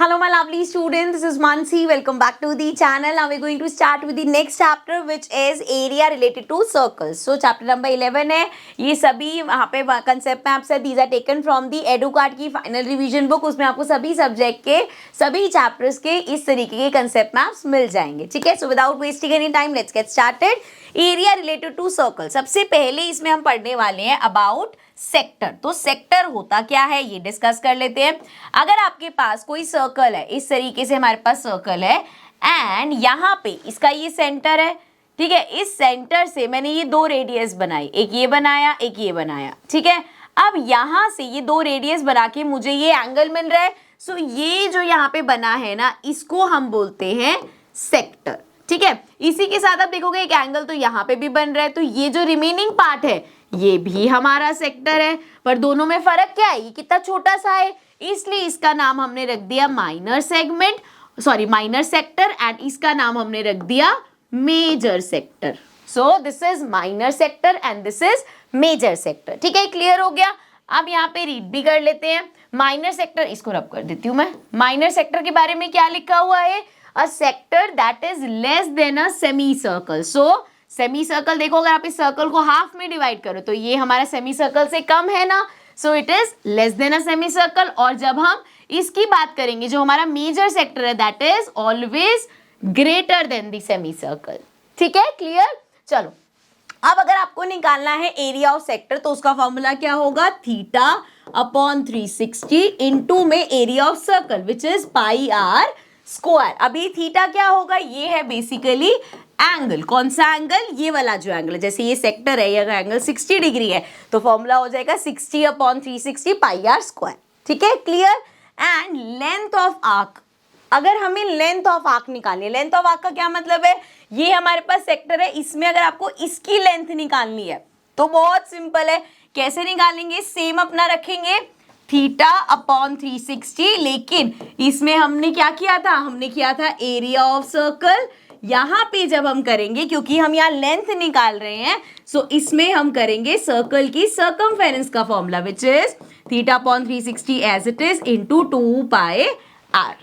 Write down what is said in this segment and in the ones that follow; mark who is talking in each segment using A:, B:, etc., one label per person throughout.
A: Hello my lovely students, this is Mansi. Welcome back to the channel. Now we're going to start with the next chapter which is area related to circles. So chapter number 11 है. ये सभी वहाँ पे concept maps है. These are taken from the EduCard की final revision book. उसमें आपको सभी subject के सभी chapters के इस तरीके के concept maps मिल जाएंगे. ठीक है. So without wasting any time, let's get started. Area related to circle. सबसे पहले इसमें हम पढ़ने वाले हैं about सेक्टर. तो सेक्टर होता क्या है ये डिस्कस कर लेते हैं. अगर आपके पास कोई सर्कल है, इस तरीके से हमारे पास सर्कल है एंड यहाँ पे इसका ये सेंटर है. ठीक है. इस सेंटर से मैंने ये दो रेडियस बनाई, एक ये बनाया एक ये बनाया. ठीक है. अब यहाँ से ये दो रेडियस बना के मुझे ये एंगल मिल रहा है. सो ये जो यहाँ पे बना है ना, इसको हम बोलते हैं सेक्टर. ठीक है. इसी के साथ आप देखोगे एक एंगल तो यहाँ पे भी बन रहा है, तो ये जो रिमेनिंग पार्ट है ये भी हमारा सेक्टर है. पर दोनों में फर्क क्या है, ये कितना छोटा सा है, इसलिए इसका नाम हमने रख दिया minor segment, sorry minor sector, and इसका नाम हमने रख दिया major sector. So this is minor sector and this is major sector. ठीक है. क्लियर हो गया. अब यहाँ पे रीड भी कर लेते हैं. माइनर सेक्टर, इसको रब कर देती हूँ मैं. माइनर सेक्टर के बारे में क्या लिखा हुआ है, a sector that is less than a semi circle. So semi circle देखो, अगर आप इस सर्कल को हाफ में डिवाइड करो तो ये हमारा सेमी सर्कल से कम है ना. So it is less than a semi circle. और जब हम इसकी बात करेंगे जो हमारा मेजर सेक्टर है that is always greater than the semi circle. ठीक है. क्लियर. चलो अब अगर आपको निकालना है एरिया ऑफ सेक्टर तो उसका फॉर्मूला क्या होगा, थीटा अपॉन 360 इंटू में area of circle which is pi r square. अभी थीटा क्या होगा, ये है बेसिकली एंगल. कौन सा एंगल, ये वाला जो एंगल है. जैसे ये सेक्टर है, ये अगर एंगल 60 डिग्री है तो फॉर्मूला हो जाएगा 60 अपॉन 360 पाई आर स्क्वायर. ठीक है. Clear. And length of arc, अगर हमें लेंथ ऑफ आर्क निकालनी है, लेंथ ऑफ आर्क का क्या मतलब है, ये हमारे पास सेक्टर है, इसमें अगर आपको इसकी लेंथ निकालनी है तो बहुत सिंपल है. कैसे निकालेंगे, सेम अपना रखेंगे थीटा अपॉन 360, लेकिन इसमें हमने क्या किया था, हमने किया था एरिया ऑफ सर्कल. यहाँ पे जब हम करेंगे, क्योंकि हम यहाँ लेंथ निकाल रहे हैं, सो इसमें हम करेंगे सर्कल की सर्कमफेरेंस का formula which is theta upon 360 as it is into 2 pi r.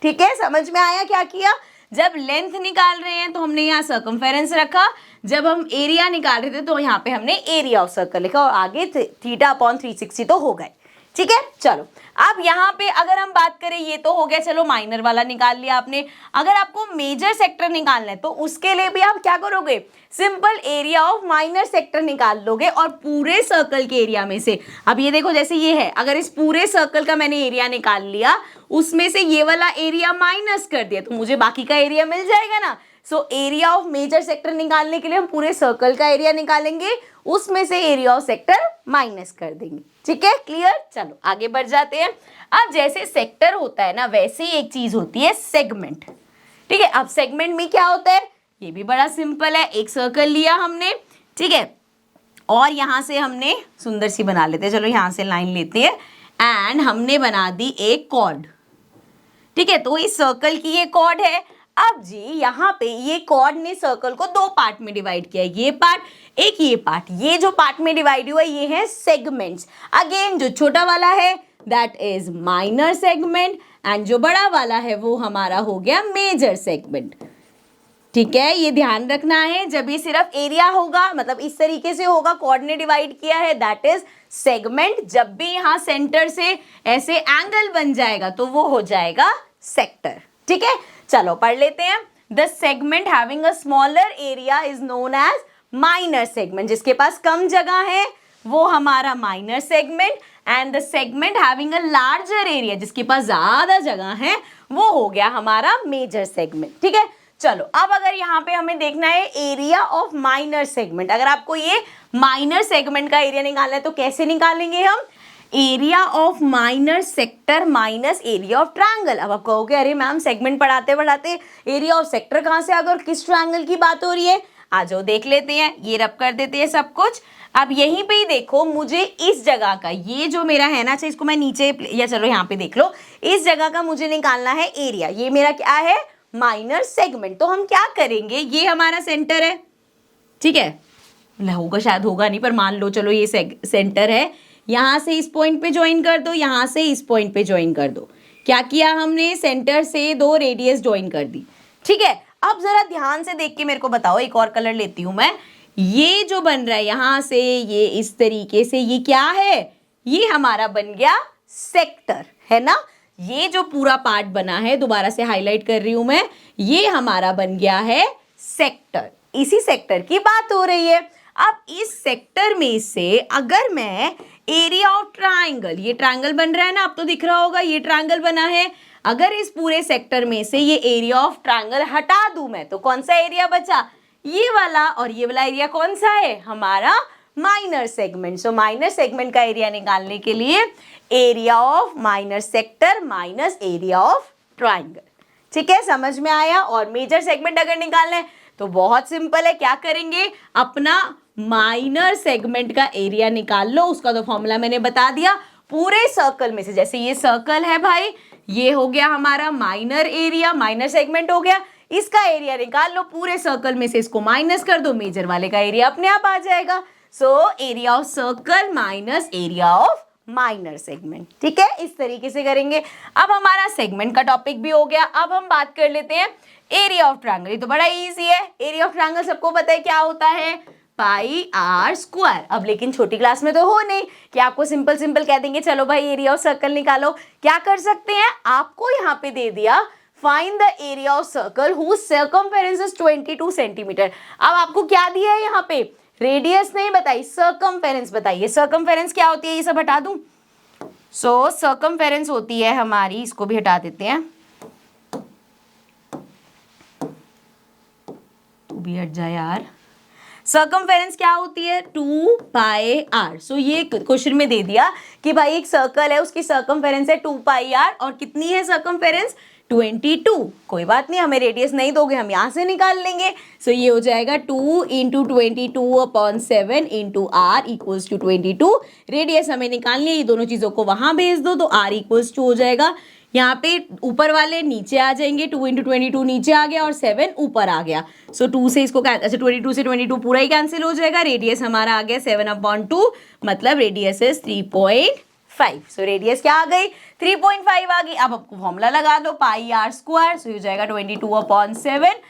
A: ठीक है. समझ में आया क्या किया, जब लेंथ निकाल रहे हैं तो हमने यहाँ सर्कमफेरेंस रखा, जब हम एरिया निकाल रहे थे तो यहाँ पे हमने एरिया ऑफ सर्कल लिखा और आगे थीटा अपॉन 360 तो हो गए. ठीक है. चलो अब यहाँ पे अगर हम बात करें, ये तो हो गया, चलो माइनर वाला निकाल लिया आपने. अगर आपको मेजर सेक्टर निकालना है तो उसके लिए भी आप क्या करोगे, simple area of minor sector निकाल लोगे और पूरे सर्कल के एरिया में से. अब ये देखो जैसे ये है, अगर इस पूरे सर्कल का मैंने एरिया निकाल लिया, उसमें से ये वाला एरिया माइनस कर दिया तो मुझे बाकी का एरिया मिल जाएगा ना. So area of major sector निकालने के लिए हम पूरे सर्कल का एरिया निकालेंगे, उसमें से एरिया ऑफ सेक्टर माइनस कर देंगे. ठीक है. क्लियर. चलो आगे बढ़ जाते हैं. अब जैसे सेक्टर होता है ना, वैसे ही एक चीज होती है सेगमेंट. ठीक है. अब सेगमेंट में क्या होता है, ये भी बड़ा सिंपल है. एक सर्कल लिया हमने, ठीक है, और यहां से हमने सुंदर सी बना लेते हैं, चलो यहां से लाइन लेते हैं एंड हमने बना दी एक कॉर्ड. ठीक है. तो इस सर्कल की ये कॉर्ड है. अब जी यहाँ पे ये कॉर्ड ने सर्कल को दो पार्ट में डिवाइड किया, ये पार्ट एक ये पार्ट. ये जो पार्ट में डिवाइड हुआ ये है सेगमेंट्स. अगेन जो छोटा वाला है that is minor segment and जो बड़ा वाला है वो हमारा हो गया मेजर सेगमेंट. ठीक है. ये ध्यान रखना है, जब ये सिर्फ एरिया होगा, मतलब इस तरीके से होगा, कॉर्ड ने डिवाइड किया है दैट इज सेगमेंट. जब भी यहाँ सेंटर से ऐसे एंगल बन जाएगा तो वो हो जाएगा सेक्टर. ठीक है. चलो पढ़ लेते हैं. The segment having a smaller area is known as minor segment. जिसके पास कम जगह है वो हमारा minor segment, and the segment having a larger area, जिसके पास ज्यादा जगह है, वो हो गया हमारा मेजर सेगमेंट. ठीक है. चलो अब अगर यहाँ पे हमें देखना है एरिया ऑफ माइनर सेगमेंट, अगर आपको ये माइनर सेगमेंट का एरिया निकालना है तो कैसे निकालेंगे हम, area of minor sector minus area of triangle. अब आप कहोगे अरे मैम सेगमेंट पढ़ाते पढ़ाते एरिया ऑफ सेक्टर कहाँ से आ गया और किस ट्रायंगल की बात हो रही है. आ जाओ देख लेते हैं. ये रब कर देते हैं सब कुछ. अब यहीं पे ही देखो, मुझे इस जगह का, ये जो मेरा है ना, अच्छा इसको मैं नीचे या चलो यहाँ पे देख लो, इस जगह का मुझे निकालना है एरिया. ये मेरा क्या है, माइनर सेगमेंट. तो हम क्या करेंगे, ये हमारा सेंटर है. ठीक है. होगा शायद, होगा नहीं, पर मान लो चलो ये सेंटर है. यहाँ से इस पॉइंट पे ज्वाइन कर दो, यहाँ से इस पॉइंट पे ज्वाइन कर दो. क्या किया हमने, सेंटर से दो रेडियस ज्वाइन कर दी, ठीक है। अब जरा ध्यान से देख के मेरे को बताओ, एक और कलर लेती हूं मैं, ये जो बन रहा है यहां से ये इस तरीके से, ये क्या है, ये हमारा बन गया सेक्टर, है ना। ये जो पूरा पार्ट बना है, दोबारा से हाईलाइट कर रही हूं मैं, ये हमारा बन गया है सेक्टर। इसी सेक्टर की बात हो रही है। अब इस सेक्टर में से अगर मैं एरिया ऑफ ट्राइंगल, ये ट्राइंगल बन रहा है ना, अब तो दिख रहा होगा ये ट्राइंगल बना है, अगर इस पूरे सेक्टर में से ये एरिया ऑफ ट्राइंगल हटा दूं मैं, तो कौन सा एरिया बचा, ये वाला, और ये वाला एरिया कौन सा है, हमारा माइनर सेगमेंट। सो माइनर सेगमेंट का एरिया निकालने के लिए area of minor sector minus area of triangle, ठीक है, समझ में आया। और मेजर सेगमेंट अगर निकालना है तो बहुत सिंपल है, क्या करेंगे, अपना माइनर सेगमेंट का एरिया निकाल लो, उसका तो फॉर्मूला मैंने बता दिया। पूरे सर्कल में से, जैसे ये सर्कल है भाई, ये हो गया हमारा माइनर एरिया, माइनर सेगमेंट हो गया, इसका एरिया निकाल लो, पूरे सर्कल में से इसको माइनस कर दो, मेजर वाले का एरिया अपने आप आ जाएगा। सो area of circle minus area of minor segment, ठीक है, इस तरीके से करेंगे। अब हमारा सेगमेंट का टॉपिक भी हो गया। अब हम बात कर लेते हैं एरिया ऑफ ट्रायंगल। ये तो बड़ा इजी है, एरिया ऑफ ट्रायंगल सबको पता है क्या होता है, पाई आर स्क्वायर। अब लेकिन छोटी क्लास में तो हो नहीं कि आपको सिंपल सिंपल कह देंगे चलो भाई एरिया ऑफ सर्कल निकालो। क्या कर सकते हैं, आपको यहाँ पे दे दिया find the area of circle whose circumference is 22 centimeter. अब आपको क्या दिया है यहाँ पे, रेडियस नहीं बताई, सर्कमफेरेंस बताइए। सर्कमफेरेंस क्या होती है, ये सब हटा दूं। सो सर्कमफेरेंस होती है हमारी, इसको भी हटा देते हैं, तू भी हट जा यार। सर्कमफेरेंस क्या होती है, 2 पाई आर। सो ये क्वेश्चन में दे दिया कि भाई एक सर्कल है, उसकी सर्कमफेरेंस है 2 पाई आर, और कितनी है सर्कमफेरेंस, 22। कोई बात नहीं, हमें रेडियस नहीं दोगे, हम यहाँ से निकाल लेंगे। सो ये हो जाएगा 2 into 22/7 into r equals to 22। Radius हमें निकालनी है, ये दोनों चीज़ों को वहाँ भेज दो, तो आर इक्वल्स टू हो जाएगा, यहाँ पे ऊपर वाले नीचे आ जाएंगे, 2 इंटू 22 नीचे आ गया और 7 ऊपर आ गया। सो 2 से इसको अच्छा 22 से 22 पूरा ही कैंसिल हो जाएगा। रेडियस हमारा आ गया 7/2, मतलब रेडियस इज 3.5। सो रेडियस क्या आ गई, 3.5 आ गई। अब आपको फॉर्मूला लगा दो, पाई आर स्क्वायर, सो हो जाएगा 22/7,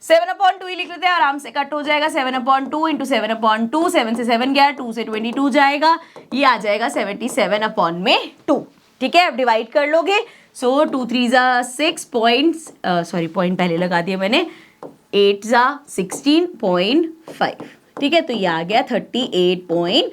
A: 7/2 ही लिख लेते हैं, आराम से कट हो जाएगा, 7/2 इंटू 7/2, 7 से 7 गया, 2 से 22 जाएगा, ये आ जाएगा 77/2। ठीक है, अब डिवाइड कर लोगे, सो 2 3 ज़ा 6 पॉइंट्स, सॉरी पॉइंट पहले लगा दिया मैंने, 8 ज़ा 16.5। ठीक है, तो ये आ गया 38.5।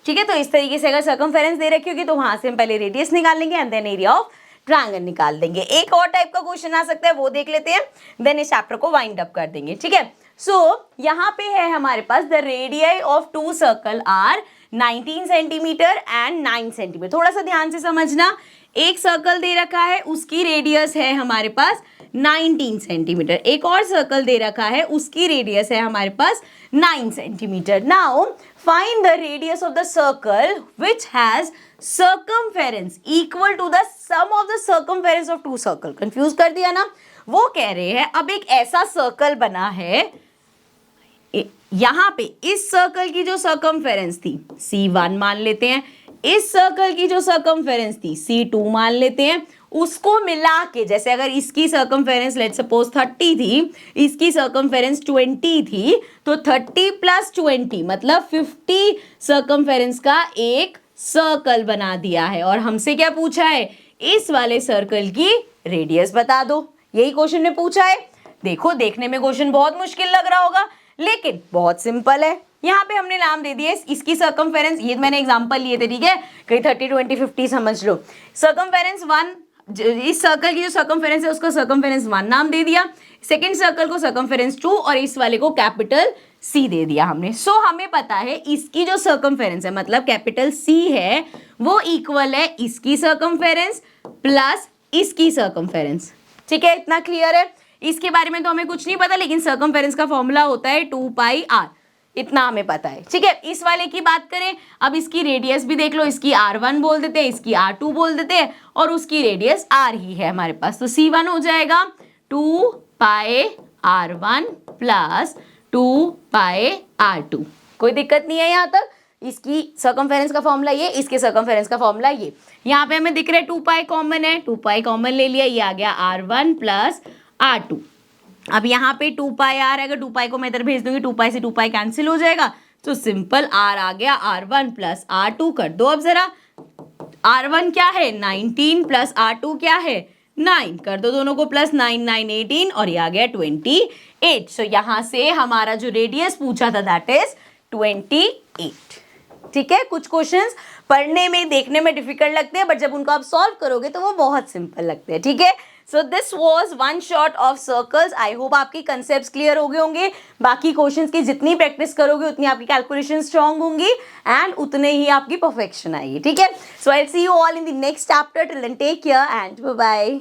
A: ठीक है, तो इस तरीके से अगर सर्कमफेरेंस दे रखी होगी तो वहां से हम पहले रेडियस निकाल लेंगे and then area of triangle निकाल देंगे। एक और टाइप का क्वेश्चन आ सकता है, वो देख लेते हैं, देन इस चैप्टर को वाइंड अप कर देंगे। ठीक है, सो यहाँ पे है हमारे पास the radii of 2 circle are 19 centimetre and 9 centimetre. थोड़ा सा ध्यान से समझना, एक सर्कल दे रखा है, उसकी रेडियस है हमारे पास 19 सेंटीमीटर, एक और सर्कल दे रखा है, उसकी रेडियस है हमारे पास 9 centimetre. Now find the radius of the circle which has circumference equal to the sum of the circumference of 2 circle. Confuse कर दिया ना, वो कह रहे हैं अब एक ऐसा सर्कल बना है, यहां पे इस सर्कल की जो सर्कमफेरेंस थी C1 मान लेते हैं, इस सर्कल की जो सर्कमफेरेंस थी C2 मान लेते हैं, उसको मिला के, जैसे अगर इसकी सर्कमफेरेंस लेट्स सपोज 30 थी, इसकी सर्कमफेरेंस 20 थी, तो 30 + 20 मतलब 50 सर्कमफेरेंस का एक सर्कल बना दिया है। और हमसे क्या पूछा है, इस वाले सर्कल की रेडियस बता दो, यही क्वेश्चन में पूछा है। देखो, देखने में क्वेश्चन बहुत मुश्किल लग रहा होगा, लेकिन बहुत सिंपल है। यहाँ पे हमने नाम दे दिया इसकी सर्कमफेरेंस, ये मैंने एग्जांपल लिए थे, ठीक है, कहीं 30 20 50 समझ लो। सर्कमफेरेंस 1, इस सर्कल की जो सर्कमफेरेंस है उसका सर्कमफेरेंस 1 नाम दे दिया, सेकंड सर्कल को सर्कमफेरेंस 2 और इस वाले को कैपिटल C दे दिया हमने। सो हमें पता है इसकी जो सर्कमफेरेंस है, मतलब कैपिटल C है, वो इक्वल है इसकी सर्कमफेरेंस प्लस इसकी सर्कमफेरेंस। ठीक है, इतना क्लियर है। इसके बारे में तो हमें कुछ नहीं पता, लेकिन सर्कमफेरेंस का फॉर्मूला होता है 2 पाई आर, इतना हमें पता है। ठीक है, इस वाले की बात करें, अब इसकी रेडियस भी देख लो, इसकी R1 बोल देते हैं, इसकी R2 बोल देते हैं, और उसकी रेडियस R ही है हमारे पास, तो C1 हो जाएगा 2 पाई R1 प्लस 2 पाई R2। कोई दिक्कत नहीं है यहाँ तक, इसकी सर्कमफेरेंस का फॉर्मूला ये, इसके सर्कमफेरेंस का फॉर्मूला ये। यहाँ पे हमें दिख रहा है 2 पाई कॉमन है, 2 पाई कॉमन ले लिया, ये आ गया R1 प्लस R2। अब यहाँ पे 2 पाई R है, अगर 2 पाई को मैं इधर भेज दूंगी 2 पाई से 2 पाई कैंसिल हो जाएगा, तो सिंपल R आ गया R1 प्लस R2। कर दो अब जरा, R1 क्या है 19 प्लस R2 क्या है 9, कर दो दोनों को प्लस, 9 9 18 और ये आ गया 28। सो यहाँ से हमारा जो रेडियस पूछा था दैट इज 28। ठीक है, कुछ क्वेश्चंस पढ़ने में देखने में डिफिकल्ट लगते हैं बट जब उनको आप सॉल्व करोगे तो वो बहुत सिंपल लगते हैं। ठीक है, so this was one shot of circles. I hope आपके कंसेप्ट्स क्लियर हो गए होंगे। बाकी क्वेश्चंस की जितनी प्रैक्टिस करोगे उतनी आपकी कैलकुलेशन स्ट्रांग होंगी एंड उतने ही आपकी परफेक्शन आएगी। ठीक है, so I will see you all in the next chapter. Till then take care and bye bye.